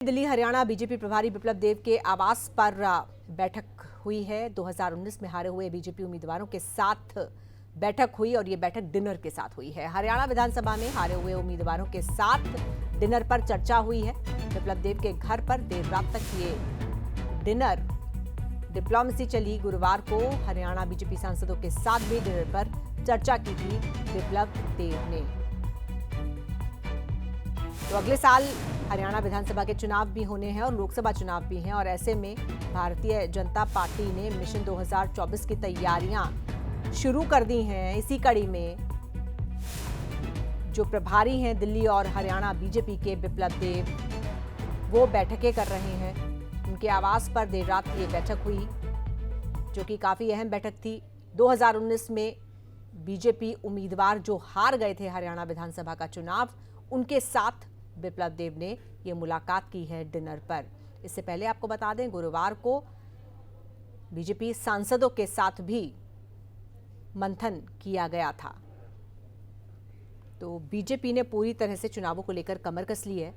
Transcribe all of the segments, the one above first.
Delhi Haryana BJP प्रभारी बिप्लब देव के आवास पर बैठक हुई है। 2019 में हारे हुए बीजेपी उम्मीदवारों के साथ बैठक हुई और ये बैठक डिनर के साथ हुई है। हरियाणा विधानसभा में हारे हुए उम्मीदवारों के साथ डिनर पर चर्चा हुई है। बिप्लब देव के घर पर देर रात तक ये डिनर डिप्लोमेसी चली। गुरुवार को हरियाणा बीजेपी सांसदों के साथ भी डिनर पर चर्चा की थी बिप्लब देव ने। तो अगले साल हरियाणा विधानसभा के चुनाव भी होने हैं और लोकसभा चुनाव भी हैं और ऐसे में भारतीय जनता पार्टी ने मिशन 2024 की तैयारियां शुरू कर दी हैं। इसी कड़ी में जो प्रभारी हैं दिल्ली और हरियाणा बीजेपी के बिप्लब देव, वो बैठकें कर रहे हैं। उनके आवास पर देर रात ये बैठक हुई जो कि काफी अहम बैठक थी। 2019 में बीजेपी उम्मीदवार जो हार गए थे हरियाणा विधानसभा का चुनाव, उनके साथ बिप्लब देव ने ये मुलाकात की है डिनर पर। इससे पहले आपको बता दें, गुरुवार को बीजेपी सांसदों के साथ भी मंथन किया गया था। तो बीजेपी ने पूरी तरह से चुनावों को लेकर कमर कस ली है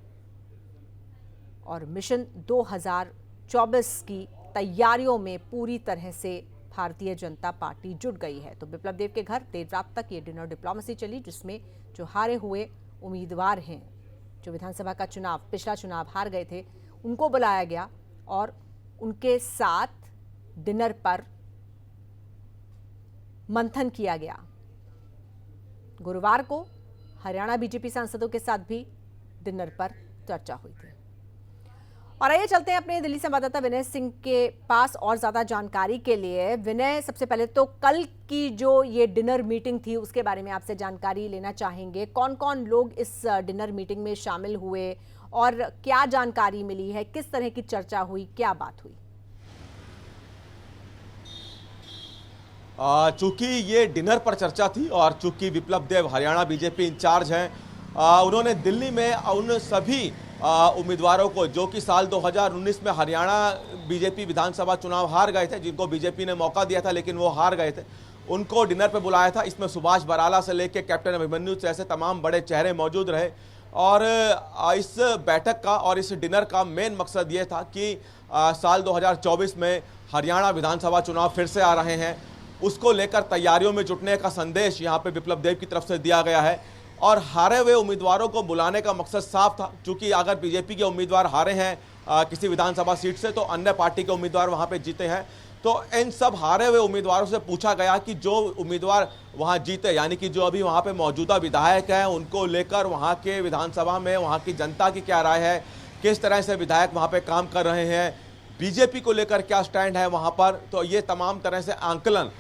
और मिशन 2024 की तैयारियों में पूरी तरह से भारतीय जनता पार्टी जुट गई है। तो बिप्लब देव के घर देर रात तक ये डिनर डिप्लोमेसी चली, जिसमें जो हारे हुए उम्मीदवार हैं, जो विधानसभा का चुनाव, पिछला चुनाव हार गए थे, उनको बुलाया गया और उनके साथ डिनर पर मंथन किया गया। गुरुवार को हरियाणा बीजेपी सांसदों के साथ भी डिनर पर चर्चा हुई थी। और आइए चलते हैं अपने दिल्ली संवाददाता विनय सिंह के पास और ज्यादा जानकारी के लिए। विनय, सबसे पहले तो कल की जो ये डिनर मीटिंग थी उसके बारे में आपसे जानकारी लेना चाहेंगे। कौन कौन लोग इस डिनर मीटिंग में शामिल हुए और क्या जानकारी मिली है, किस तरह की चर्चा हुई, क्या बात हुई? चूंकि ये डिनर पर चर्चा थी और चूंकि बिप्लब देव हरियाणा बीजेपी इंचार्ज हैं, उन्होंने दिल्ली में उन सभी उम्मीदवारों को जो कि साल 2019 में हरियाणा बीजेपी विधानसभा चुनाव हार गए थे, जिनको बीजेपी ने मौका दिया था लेकिन वो हार गए थे, उनको डिनर पे बुलाया था। इसमें सुभाष बराला से लेकर कैप्टन अभिमन्यु जैसे तमाम बड़े चेहरे मौजूद रहे। और इस बैठक का और इस डिनर का मेन मकसद ये था कि साल 2024 में हरियाणा विधानसभा चुनाव फिर से आ रहे हैं, उसको लेकर तैयारियों में जुटने का संदेश यहाँ पे बिप्लब देव की तरफ से दिया गया है। और हारे हुए उम्मीदवारों को बुलाने का मकसद साफ था, क्योंकि अगर बीजेपी के उम्मीदवार हारे हैं किसी विधानसभा सीट से, तो अन्य पार्टी के उम्मीदवार वहां पे जीते हैं। तो इन सब हारे हुए उम्मीदवारों से पूछा गया कि जो उम्मीदवार वहां जीते, यानी कि जो अभी वहां पे मौजूदा विधायक हैं, उनको लेकर वहां के विधानसभा में वहां की जनता की क्या राय है, किस तरह से विधायक वहां पे काम कर रहे हैं, बीजेपी को लेकर क्या स्टैंड है वहां पर। तो ये तमाम तरह से आंकलन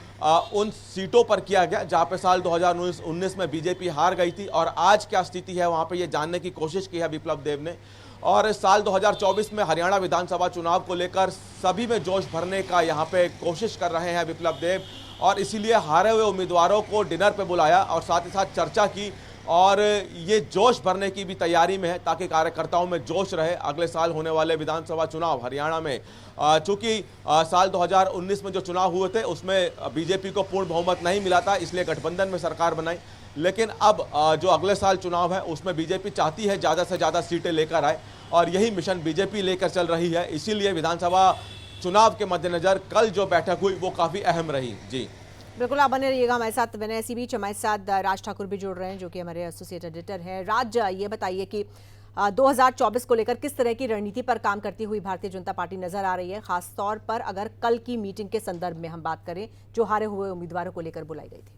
उन सीटों पर किया गया जहां पे साल 2019 में बीजेपी हार गई थी और आज क्या स्थिति है वहां पे ये जानने की कोशिश की है बिप्लब देव ने। और साल 2024 में हरियाणा विधानसभा चुनाव को लेकर सभी में जोश भरने का यहाँ पे कोशिश कर रहे हैं बिप्लब देव, और इसीलिए हारे हुए उम्मीदवारों को डिनर पे बुलाया और साथ ही साथ चर्चा की और ये जोश भरने की भी तैयारी में है ताकि कार्यकर्ताओं में जोश रहे अगले साल होने वाले विधानसभा चुनाव हरियाणा में। चूंकि साल 2019 में जो चुनाव हुए थे उसमें बीजेपी को पूर्ण बहुमत नहीं मिला था, इसलिए गठबंधन में सरकार बनाई। लेकिन अब जो अगले साल चुनाव है उसमें बीजेपी चाहती है ज़्यादा से ज़्यादा सीटें लेकर आए और यही मिशन बीजेपी लेकर चल रही है। इसीलिए विधानसभा चुनाव के मद्देनजर कल जो बैठक हुई वो काफ़ी अहम रही। जी बिल्कुल, आप बने रहिएगा हमारे साथ विनय। इसी बीच हमारे साथ राज ठाकुर भी जुड़ रहे हैं, जो कि हमारे एसोसिएट एडिटर हैं। राज, ये बताइए कि 2024 को लेकर किस तरह की रणनीति पर काम करती हुई भारतीय जनता पार्टी नजर आ रही है, खासतौर पर अगर कल की मीटिंग के संदर्भ में हम बात करें जो हारे हुए उम्मीदवारों को लेकर बुलाई गई थी?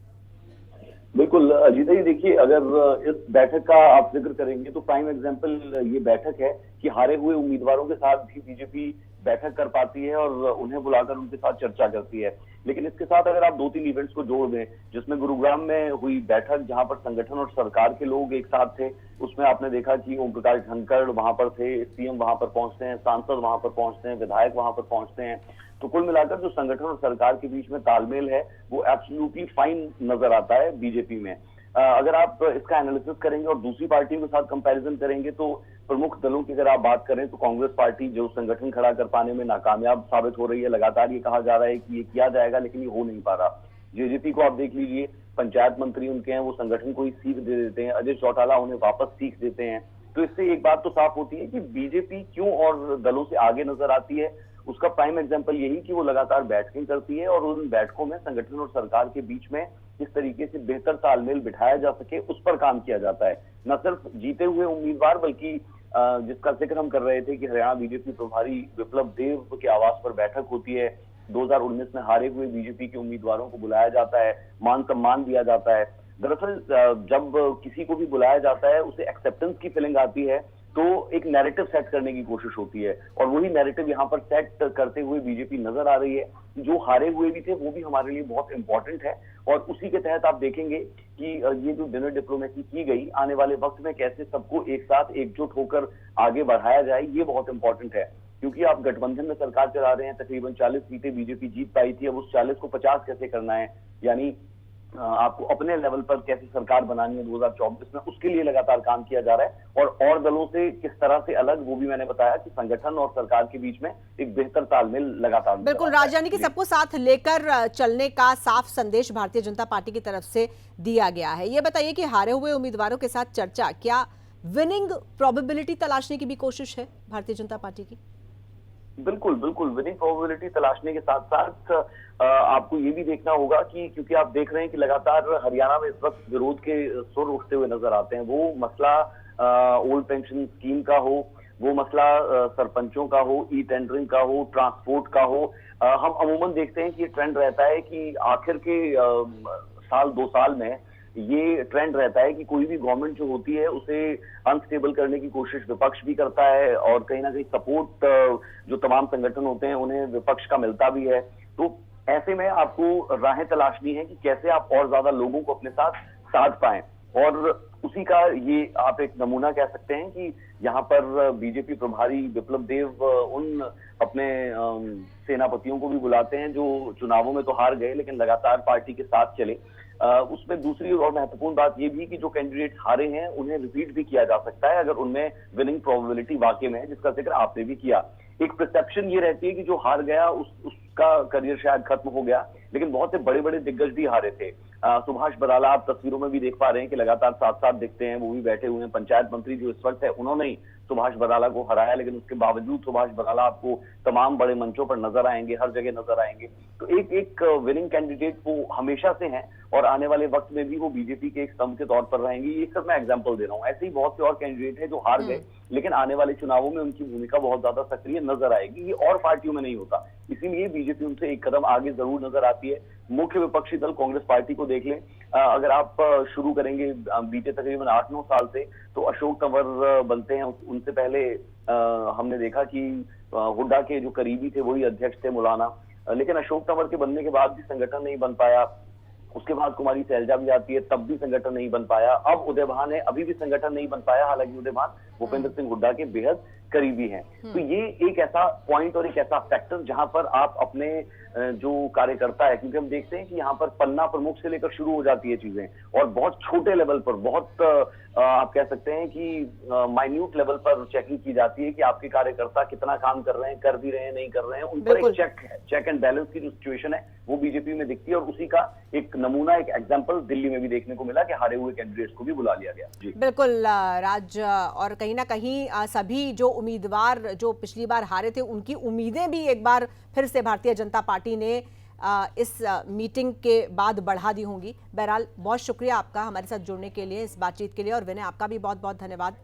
बिल्कुल अजीता जी, देखिए, अगर इस बैठक का आप जिक्र करेंगे तो प्राइम एग्जांपल ये बैठक है कि हारे हुए उम्मीदवारों के साथ भी बीजेपी बैठक कर पाती है और उन्हें बुलाकर उनके साथ चर्चा करती है। लेकिन इसके साथ अगर आप 2-3 इवेंट्स को जोड़ दें, जिसमें गुरुग्राम में हुई बैठक जहां पर संगठन और सरकार के लोग एक साथ थे, उसमें आपने देखा कि ओम प्रकाश धनखड़ वहां पर थे, सीएम वहां पर पहुंचते हैं, सांसद वहां पर पहुंचते हैं, विधायक वहां पर पहुंचते हैं। तो कुल मिलाकर जो संगठन और सरकार के बीच में तालमेल है वो एब्सोल्युटली फाइन नजर आता है बीजेपी में। अगर आप इसका एनालिसिस करेंगे और दूसरी पार्टियों के साथ कंपैरिजन करेंगे तो प्रमुख दलों की अगर आप बात करें तो कांग्रेस पार्टी जो संगठन खड़ा कर पाने में नाकामयाब साबित हो रही है। लगातार ये कहा जा रहा है कि ये किया जाएगा लेकिन ये हो नहीं पा रहा। जेजेपी को आप देख लीजिए, पंचायत मंत्री उनके हैं, वो संगठन को ही सीख दे देते हैं, अजय चौटाला उन्हें वापस सीख देते हैं। तो इससे एक बात तो साफ होती है कि बीजेपी क्यों और दलों से आगे नजर आती है। उसका प्राइम एग्जांपल यही कि वो लगातार बैठकें करती है और उन बैठकों में संगठन और सरकार के बीच में किस तरीके से बेहतर तालमेल बिठाया जा सके उस पर काम किया जाता है। न सिर्फ जीते हुए उम्मीदवार बल्कि जिसका जिक्र हम कर रहे थे कि हरियाणा बीजेपी प्रभारी विप्लव देव के आवास पर बैठक होती है। 2019 में हारे हुए बीजेपी के उम्मीदवारों को बुलाया जाता है, मान सम्मान दिया जाता है। दरअसल जब किसी को भी बुलाया जाता है उसे एक्सेप्टेंस की फीलिंग आती है, तो एक नैरेटिव सेट करने की कोशिश होती है और वही नैरेटिव यहाँ पर सेट करते हुए बीजेपी नजर आ रही है। जो हारे हुए भी थे वो भी हमारे लिए बहुत इंपॉर्टेंट है और उसी के तहत आप देखेंगे कि ये जो डिनर डिप्लोमेसी की गई, आने वाले वक्त में कैसे सबको एक साथ एकजुट होकर आगे बढ़ाया जाए, ये बहुत इंपॉर्टेंट है। क्योंकि आप गठबंधन में सरकार चला रहे हैं, तकरीबन 40 सीटें बीजेपी जीत पाई थी, अब उस 40 को 50 कैसे करना है, यानी आपको अपने लेवल पर कैसे सरकार बनानी है 2024 में, उसके लिए लगातार काम किया जा रहा है। और दलों से किस तरह से अलग, वो भी मैंने बताया कि संगठन और सरकार के बीच में एक बेहतर तालमेल लगातार। बिल्कुल, राजधानी की सबको साथ लेकर चलने का साफ संदेश भारतीय जनता पार्टी की तरफ से दिया गया है। ये बताइए कि हारे हुए उम्मीदवारों के साथ चर्चा, क्या विनिंग प्रोबेबिलिटी तलाशने की भी कोशिश है भारतीय जनता पार्टी की? बिल्कुल बिल्कुल, विनिंग प्रोबेबिलिटी तलाशने के साथ साथ आपको ये भी देखना होगा कि क्योंकि आप देख रहे हैं कि लगातार हरियाणा में इस वक्त विरोध के सुर उठते हुए नजर आते हैं। वो मसला ओल्ड पेंशन स्कीम का हो, वो मसला सरपंचों का हो, ई टेंडरिंग का हो, ट्रांसपोर्ट का हो। हम अमूमन देखते हैं कि ये ट्रेंड रहता है कि आखिर के साल 2 साल में ये ट्रेंड रहता है कि कोई भी गवर्नमेंट जो होती है उसे अनस्टेबल करने की कोशिश विपक्ष भी करता है और कहीं ना कहीं सपोर्ट जो तमाम संगठन होते हैं उन्हें विपक्ष का मिलता भी है। तो ऐसे में आपको राहें तलाशनी है कि कैसे आप और ज्यादा लोगों को अपने साथ साध पाएं और उसी का ये आप एक नमूना कह सकते हैं कि यहाँ पर बीजेपी प्रभारी विप्लव देव उन अपने सेनापतियों को भी बुलाते हैं जो चुनावों में तो हार गए लेकिन लगातार पार्टी के साथ चले। उसमें दूसरी और महत्वपूर्ण बात यह भी कि जो कैंडिडेट हारे हैं उन्हें रिपीट भी किया जा सकता है अगर उनमें विनिंग प्रोबेबिलिटी वाकई में है, जिसका जिक्र आपने भी किया। एक परसेप्शन ये रहती है कि जो हार गया उसका करियर शायद खत्म हो गया, लेकिन बहुत से बड़े बड़े दिग्गज भी हारे थे। सुभाष बराला आप तस्वीरों में भी देख पा रहे हैं कि लगातार साथ साथ दिखते हैं, वो भी बैठे हुए हैं। पंचायत मंत्री जो इस वक्त है उन्होंने ही सुभाष बराला को हराया, लेकिन उसके बावजूद सुभाष बराला आपको तमाम बड़े मंचों पर नजर आएंगे, हर जगह नजर आएंगे। तो एक विनिंग कैंडिडेट वो हमेशा से हैं और आने वाले वक्त में भी वो बीजेपी के एक स्तंभ के तौर पर रहेंगे। ये सिर्फ मैं एग्जांपल दे रहा हूँ, ऐसे ही बहुत से और कैंडिडेट हैं जो हार गए लेकिन आने वाले चुनावों में उनकी भूमिका बहुत ज्यादा सक्रिय नजर आएगी। ये और पार्टियों में नहीं होता, इसीलिए बीजेपी उनसे एक कदम आगे जरूर नजर आती है। मुख्य विपक्षी दल कांग्रेस पार्टी को देख लें, अगर आप शुरू करेंगे बीते तकरीबन 8-9 साल से, तो अशोक तंवर बनते हैं। उनसे पहले हमने देखा कि हुड्डा के जो करीबी थे वही अध्यक्ष थे मौलाना, लेकिन अशोक तंवर के बनने के बाद भी संगठन नहीं बन पाया। उसके बाद कुमारी सैलजा भी आती है, तब भी संगठन नहीं बन पाया। अब उदय भान है, अभी भी संगठन नहीं बन पाया, हालांकि उदय भान भूपेंद्र सिंह हुड्डा के बेहद करीबी हैं। तो ये एक ऐसा पॉइंट और एक ऐसा फैक्टर जहां पर आप अपने जो कार्यकर्ता है, क्योंकि हम देखते हैं कि यहाँ पर पन्ना प्रमुख से लेकर शुरू हो जाती है चीजें और बहुत छोटे लेवल पर, बहुत आप कह सकते हैं कि माइन्यूट लेवल पर चेकिंग की जाती है कि आपके कार्यकर्ता कितना काम कर रहे हैं, कर भी रहे हैं, नहीं कर रहे हैं। उन पर एक चेक एंड बैलेंस की जो सिचुएशन है वो बीजेपी में दिखती है और उसी का एक नमूना, एक एग्जांपल दिल्ली में भी देखने को मिला कि हारे हुए कैंडिडेट्स को भी बुला लिया गया। जी बिल्कुल राज, और कहीं ना कहीं सभी जो उम्मीदवार जो पिछली बार हारे थे उनकी उम्मीदें भी एक बार फिर से भारतीय जनता पार्टी ने इस मीटिंग के बाद बढ़ा दी होंगी। बहरहाल बहुत शुक्रिया आपका हमारे साथ जुड़ने के लिए, इस बातचीत के लिए, और विनय आपका भी बहुत बहुत धन्यवाद।